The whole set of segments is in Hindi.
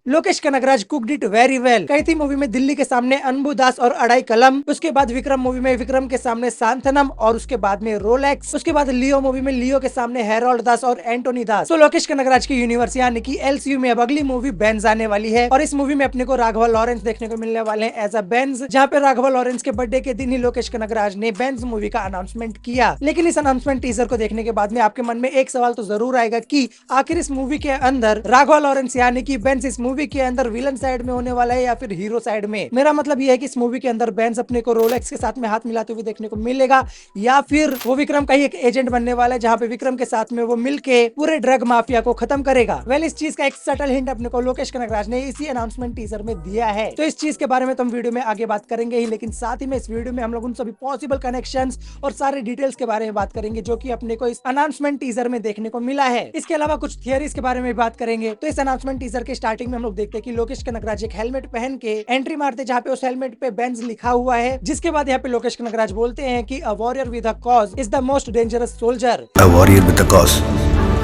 Lokesh Kanagaraj cooked it very well. Kaithi movie में दिल्ली के सामने अनबू दास और अड़ाई कलम, उसके बाद विक्रम मूवी में विक्रम के सामने सांथनम और उसके बाद में रोलेक्स, उसके बाद लियो मूवी में लियो के सामने हेरोल्ड दास और एंटोनी दास। तो लोकेश कनगराज की यूनिवर्स यानी कि एलसीयू में अब अगली मूवी बेंज आने वाली है और इस मूवी में अपने को राघवा लॉरेंस देखने को मिलने वाले हैं एज अ बेंज, जहाँ पे राघवा लॉरेंस के बर्थडे के दिन ही लोकेश कनगराज ने बेंज मूवी का अनाउंसमेंट किया। लेकिन इस अनाउंसमेंट टीजर को देखने के बाद में आपके मन में एक सवाल तो जरूर आएगा कि आखिर इस मूवी के अंदर राघवा लॉरेंस यानी कि बेंज इस मूवी के अंदर विलन साइड में होने वाला है या फिर हीरो साइड में। मेरा मतलब यह है कि इस मूवी के अंदर बेंज अपने को रोलेक्स के साथ में हाथ मिलाते हुए देखने को मिलेगा या फिर वो विक्रम का ही एक एजेंट बनने वाला है, जहाँ पे विक्रम के साथ में वो मिलके पूरे ड्रग माफिया को खत्म करेगा। वेल, इस चीज का एक सटल हिंट अपने को लोकेश कनगराज ने इसी अनाउंसमेंट टीजर में दिया है। तो इस चीज के बारे में तो हम वीडियो में आगे बात करेंगे ही, लेकिन साथ ही में इस वीडियो में हम लोग उन सभी पॉसिबल कनेक्शंस और सारे डिटेल्स के बारे में बात करेंगे जो कि अपने को इस अनाउंसमेंट टीजर में देखने को मिला है। इसके अलावा कुछ थियरीज के बारे में बात करेंगे। तो इस अनाउंसमेंट टीजर के स्टार्टिंग में हम लोग देखते हैं कि लोकेश कनगराज एक हेलमेट पहन के एंट्री मारते, जहाँ पे उस हेलमेट पे बेंज लिखा हुआ है, जिसके बाद यहाँ पे लोकेश कनगराज बोलते हैं कि a warrior with a cause is the most dangerous soldier. A warrior with a cause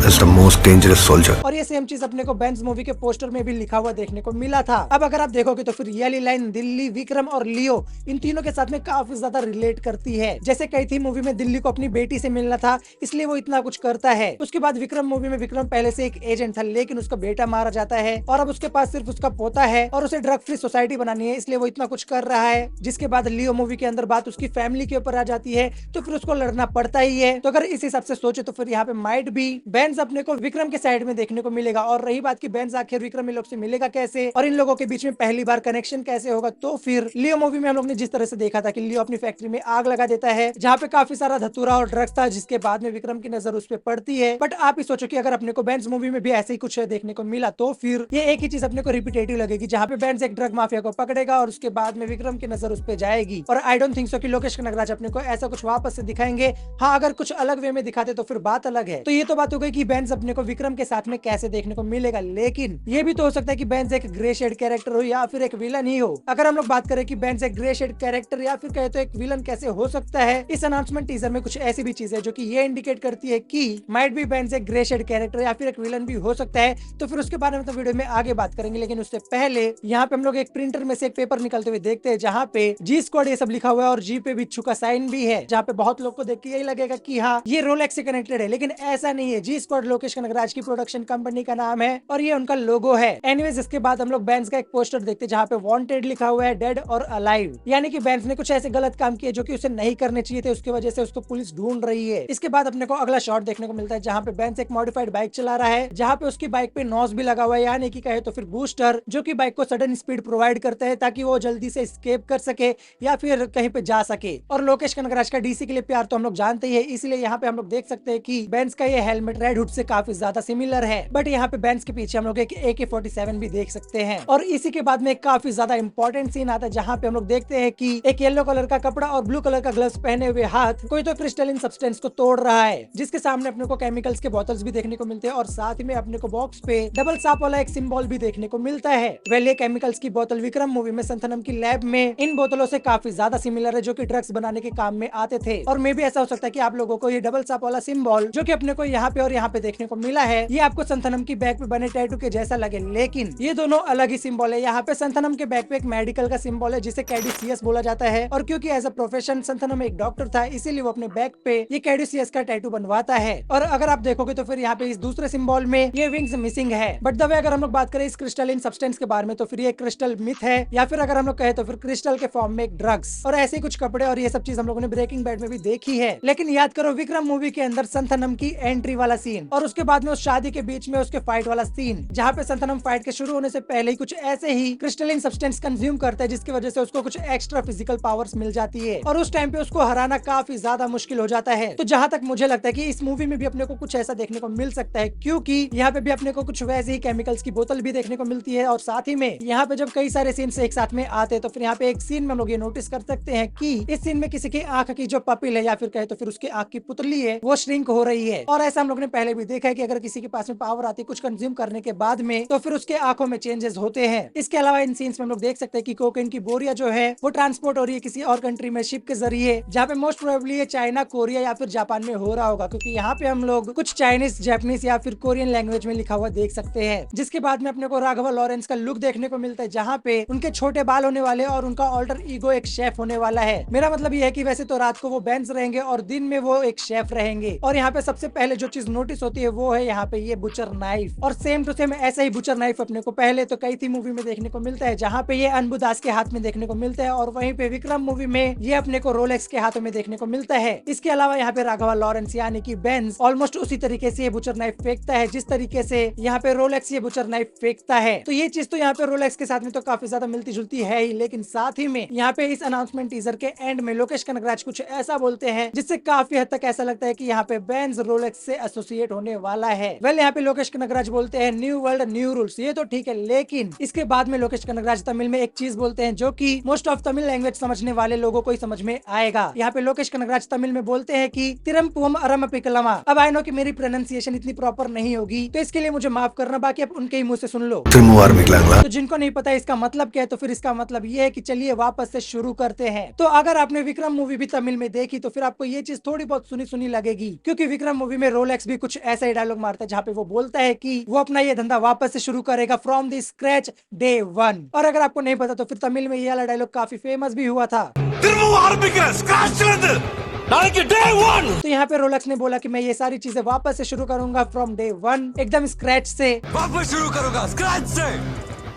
is the most dangerous soldier. और ये सेम चीज अपने को बेंज मूवी के पोस्टर में भी लिखा हुआ देखने को मिला था। अब अगर आप देखोगे तो फिर ये वाली लाइन दिल्ली, विक्रम और लियो इन तीनों के साथ में काफी ज्यादा रिलेट करती है। जैसे कैथी मूवी में दिल्ली को अपनी बेटी से मिलना था इसलिए वो इतना कुछ करता है। उसके बाद विक्रम मूवी में विक्रम पहले से एक एजेंट था लेकिन उसका बेटा मारा जाता है और अब उसके पास सिर्फ उसका पोता है और उसे ड्रग फ्री सोसाइटी बनानी है इसलिए वो इतना कुछ कर रहा है। जिसके बाद लियो मूवी के अंदर बात उसकी फैमिली के ऊपर आ जाती है तो फिर उसको लड़ना पड़ता ही है। तो अगर इस हिसाब से सोचे तो फिर यहाँ पे माइट भी बेंज अपने को विक्रम के साइड में देखने को मिलेगा। और रही बात की बेंज आखिर विक्रम इन लोग से मिलेगा कैसे और इन लोगों के बीच में पहली बार कनेक्शन कैसे होगा, तो फिर लियो मूवी में हम लोग ने जिस तरह से देखा था कि लियो अपनी फैक्ट्री में आग लगा देता है जहाँ पे काफी सारा धतूरा और ड्रग्स था, जिसके बाद में विक्रम की नजर उस पर पड़ती है। बट आप ही सोचो कि अगर अपने को बेंज मूवी में भी ऐसे ही कुछ देखने को मिला तो फिर ये एक ही चीज अपने को रिपीटेटिव लगेगी, जहाँ पे बेंज एक ड्रग माफिया को पकड़ेगा और उसके बाद में विक्रम की नजर उस पर जाएगी। और आई डोंट थिंक सो कि लोकेश कनगराज अपने को ऐसा कुछ वापस से दिखाएंगे। हाँ, अगर कुछ अलग वे में दिखाते तो फिर बात अलग है। तो ये तो बात हो गई कि बेंज अपने को विक्रम के साथ में कैसे देखने को मिलेगा, लेकिन ये भी तो हो सकता है कि बेंज एक ग्रे शेड कैरेक्टर हो या फिर एक विलन ही हो। अगर हम लोग बात करें कि बेंज एक ग्रे शेड कैरेक्टर या फिर कहे तो एक विलन कैसे हो सकता है, इस अनाउंसमेंट टीजर में कुछ ऐसी भी चीज है जो कि ये इंडिकेट करती है कि माइट भी बेंज एक ग्रे शेड कैरेक्टर या फिर एक विलन भी हो सकता है। तो फिर उसके बारे में तो वीडियो में आगे बात करेंगे, लेकिन उससे पहले यहाँ पे हम लोग एक प्रिंटर में से एक पेपर निकलते हुए देखते हैं जहाँ पे जी स्क्वाड ये सब लिखा हुआ है और जी पे बिच्छू का साइन भी है, जहाँ पे बहुत लोग को देख के यही लगेगा कि हाँ ये रोलेक्स से कनेक्टेड है, लेकिन ऐसा नहीं है। जी स्क्वाड लोकेश कनगराज की प्रोडक्शन कंपनी का नाम है और ये उनका लोगो है। एनीवेज, इसके बाद हम लोग बेंज का एक पोस्टर देखते हैं जहाँ पे वांटेड लिखा हुआ है, डेड और अलाइव, यानी कि बेंज ने कुछ ऐसे गलत काम किए जो कि उसे नहीं करने चाहिए थे, उसकी वजह से उसको पुलिस ढूंढ रही है। इसके बाद अपने को अगला शॉट देखने को मिलता है जहाँ पे बेंज एक मॉडिफाइड बाइक चला रहा है, जहाँ पे उसकी बाइक पे नॉस भी लगा हुआ है, यानी कि कहे तो फिर बूस्टर, जो कि बाइक को सडन स्पीड प्रोवाइड करता है ताकि वो जल्दी से एस्केप कर सके या फिर कहीं पे जा सके। और लोकेश कनगराज का डीसी के लिए प्यार तो हम लोग जानते ही है, इसलिए यहाँ पे हम लोग देख सकते हैं कि बेंज का ये हेलमेट रेड हुड से काफी ज्यादा सिमिलर है। बट यहाँ पे बेंज के पीछे हम लोग एक AK-47 भी देख सकते हैं। और इसी के बाद में एक काफी ज्यादा इंपॉर्टेंट सीन आता है जहाँ पे हम लोग देखते हैं कि एक येलो कलर का कपड़ा और ब्लू कलर का ग्लव्स पहने हुए हाथ कोई तो क्रिस्टलिन सब्सटेंस को तोड़ रहा है, जिसके सामने अपने को केमिकल्स के बोतल्स भी देखने को मिलते हैं और साथ ही में अपने को बॉक्स पे डबल सांप वाला एक सिंबल भी देखने को मिलता है। वेल, ये केमिकल्स की बोतल विक्रम मूवी में संथनम की लैब में इन बोतलों से काफी ज्यादा सिमिलर है जो कि ड्रग्स बनाने के काम में आते थे। और मे भी ऐसा हो सकता है कि आप लोगों को ये डबल सांप वाला सिंबल जो कि अपने को यहाँ पे और यहाँ पे देखने को मिला है, ये आपको संथनम की बैक पे बने टैटू के जैसा लगे, लेकिन ये दोनों अलग ही सिंबल है। यहाँ पे संथनम के बैक पे एक मेडिकल का सिंबल है जिसे कैडुसियस बोला जाता है, और क्योंकि एज अ प्रोफेशन संथनम एक डॉक्टर था इसीलिए वो अपने बैक पे ये कैडुसियस का टैटू बनवाता है। और अगर आप देखोगे तो फिर यहाँ पे इस दूसरे सिंबल में ये विंग्स मिसिंग है। बट द वे अगर हम लोग बात करें इस क्रिस्टलिन सब्सटेंस के बारे में तो फिर ये क्रिस्टल मिथ है, या फिर अगर हम लोग कहे तो फिर क्रिस्टल के फॉर्म में एक ड्रग्स और ऐसे कुछ कपड़े और ये सब चीज हम लोगों ने ब्रेकिंग बैड में भी देखी है। लेकिन याद करो विक्रम मूवी के अंदर संथनम की एंट्री वाला सीन और उसके बाद में उस शादी के बीच में उसके फाइट वाला सीन, जहाँ पे संथनम फाइट के शुरू होने से पहले ही कुछ ऐसे ही क्रिस्टलिन सब्सटेंस कंज्यूम करता है जिसकी वजह से उसको कुछ एक्स्ट्रा फिजिकल पावर्स मिल जाती है और उस टाइम पे उसको हराना काफी ज्यादा मुश्किल हो जाता है। तो जहाँ तक मुझे लगता है कि इस मूवी में भी अपने को कुछ ऐसा देखने को मिल सकता है, क्योंकि यहाँ पे भी अपने को कुछ वैसे ही केमिकल्स की बोतल भी देखने को मिलती है। और साथ ही में यहाँ पे जब कई सारे सीन्स एक साथ में आते हैं तो फिर यहाँ पे एक सीन में हम लोग ये नोटिस कर सकते हैं कि इस सीन में किसी की आंख की जो पपिल है या फिर कहे तो फिर उसकी आंख की पुतली है वो श्रिंक हो रही है। और ऐसा हम लोग ने पहले भी देखा है कि अगर किसी के पास में पावर आती है कुछ कंज्यूम करने के बाद में, तो फिर उसके आंखों में चेंजेस होते हैं। इसके अलावा इन सीन्स में हम लोग देख सकते हैं कि कोकेन की बोरिया जो है वो ट्रांसपोर्ट हो रही है किसी और कंट्री में शिप के जरिए, जहाँ पे मोस्ट प्रोबेबली ये चाइना, कोरिया या फिर जापान में हो रहा होगा, क्योंकि यहाँ पे हम लोग कुछ चाइनीज, जापानीज या फिर कोरियन लैंग्वेज में लिखा हुआ देख सकते हैं। जिसके बाद में अपने को राघवा लॉरेंस का लुक देखने को मिलता है, जहाँ पे उनके छोटे बाल होने वाले और उनका ऑल्टर ईगो एक शेफ होने वाला है। मेरा मतलब ये है कि वैसे तो रात को वो बेंज रहेंगे और दिन में वो एक शेफ रहेंगे। और यहाँ पे सबसे पहले जो चीज नोटिस होती है वो है यहाँ पे ये बुचर नाइफ, और सेम टू सेम ऐसा ही बुचर नाइफ अपने को पहले तो कई थी मूवी में देखने को मिलता है, जहाँ पे ये अनबु दास के हाथ में देखने को मिलता है, और वहीं पे विक्रम मूवी में ये अपने को रोलेक्स के हाथों में देखने को मिलता है। इसके अलावा यहाँ पे राघवा लॉरेंस यानी कि बेंज ऑलमोस्ट उसी तरीके से ये बुचर नाइफ फेंकता है जिस तरीके से यहाँ पे रोलेक्स ये बुचर नाइफ फेंकता है। तो ये चीज तो यहाँ पे रोलेक्स के साथ में तो काफी ज्यादा मिलती जुलती है ही, लेकिन साथ ही में यहाँ पे इस अनाउंसमेंट टीजर के एंड में लोकेश कनगराज कुछ ऐसा बोलते हैं जिससे काफी हद तक ऐसा लगता है कि यहाँ पे बेंज रोलेक्स से एसोसिएट होने वाला है। वेल यहाँ पे लोकेश कनगराज बोलते हैं न्यू वर्ल्ड न्यू रूल्स, ये तो ठीक है, लेकिन इसके बाद में लोकेश कनगराज तमिल में एक चीज बोलते हैं जो कि मोस्ट ऑफ तमिल लैंग्वेज समझने वाले लोगों को ही समझ में आएगा। यहाँ पे लोकेश कनगराज तमिल में बोलते हैं कि तिरमपुम अरम पिकलमा। अब आई नो कि मेरी प्रोनाउंसिएशन इतनी प्रॉपर नहीं होगी, तो इसके लिए मुझे माफ करना, बाकी आप उनके ही मुंह से सुन लो। तो जिनको नहीं पता इसका मतलब क्या है, तो फिर इसका मतलब ये है कि चलिए वापस से शुरू करते हैं। तो अगर आपने विक्रम मूवी भी तमिल में देखी तो फिर आपको ये चीज थोड़ी बहुत सुनी सुनी लगेगी, क्योंकि विक्रम मूवी में रोलेक्स भी कुछ ऐसा ही डायलॉग मारता है जहाँ पे वो बोलता है कि वो अपना ये धंधा वापस से शुरू करेगा फ्रॉम द स्क्रैच डे 1। और अगर आपको नहीं पता तो फिर तमिल में ये वाला डायलॉग काफी फेमस भी हुआ था। तो यहाँ पे रोलेक्स ने बोला कि मैं ये सारी चीजें वापस से शुरू करूंगा फ्रॉम डे 1, एकदम स्क्रैच से वापस शुरू करूंगा स्क्रैच से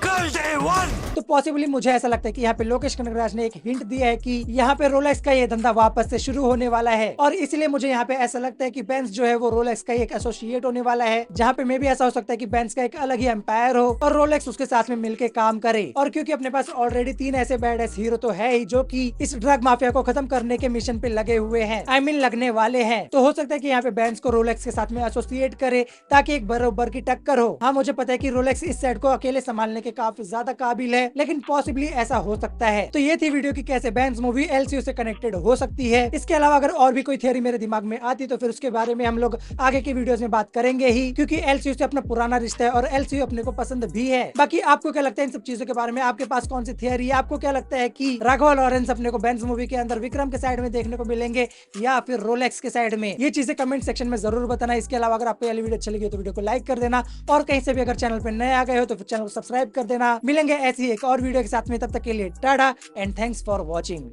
कल डे 1। तो पॉसिबली मुझे ऐसा लगता है कि यहाँ पे लोकेश कनगराज ने एक हिंट दिया है कि यहाँ पे रोलेक्स का ये धंधा वापस से शुरू होने वाला है, और इसलिए मुझे यहाँ पे ऐसा लगता है कि बेंज जो है वो रोलेक्स का एक एसोसिएट होने वाला है, जहाँ पे मे भी ऐसा हो सकता है कि बेंज का एक अलग ही एम्पायर हो और रोलेक्स उसके साथ में मिलकर काम करे। और क्योंकि अपने पास ऑलरेडी 3 ऐसे बैड एस हीरो तो है ही जो की इस ड्रग माफिया को खत्म करने के मिशन पे लगे हुए हैं, आई मीन लगने वाले हैं, तो हो सकता है कि यहाँ पे बेंज को रोलेक्स के साथ में एसोसिएट करे ताकि एक बराबर की टक्कर हो। हाँ, मुझे पता है कि रोलेक्स इस सेट को अकेले संभालने के काफी ज्यादा काबिल है, लेकिन पॉसिबली ऐसा हो सकता है। तो ये थी वीडियो की कैसे बेंज मूवी एलसीयू से कनेक्टेड हो सकती है। इसके अलावा अगर और भी कोई थियरी मेरे दिमाग में आती तो फिर उसके बारे में हम लोग आगे की वीडियोस में बात करेंगे ही, क्योंकि एलसीयू से अपना पुराना रिश्ता है और एलसीयू अपने को पसंद भी है। बाकी आपको क्या लगता है इन सब चीजों के बारे में? आपके पास कौन सी थियरी है? आपको क्या लगता है कि राघवा लॉरेंस अपने को बेंज मूवी के अंदर विक्रम के साइड में देखने को मिलेंगे या फिर रोलेक्स के साइड में? ये चीजें कमेंट सेक्शन में जरूर बताना। इसके अलावा अगर आपको ये वीडियो अच्छी लगी तो वीडियो को लाइक कर देना, और कहीं से भी अगर चैनल पर नए आ गए हो तो फिर चैनल को सब्सक्राइब कर देना। मिलेंगे ऐसी एक और वीडियो के साथ में, तब तक के लिए Tata and thanks for watching.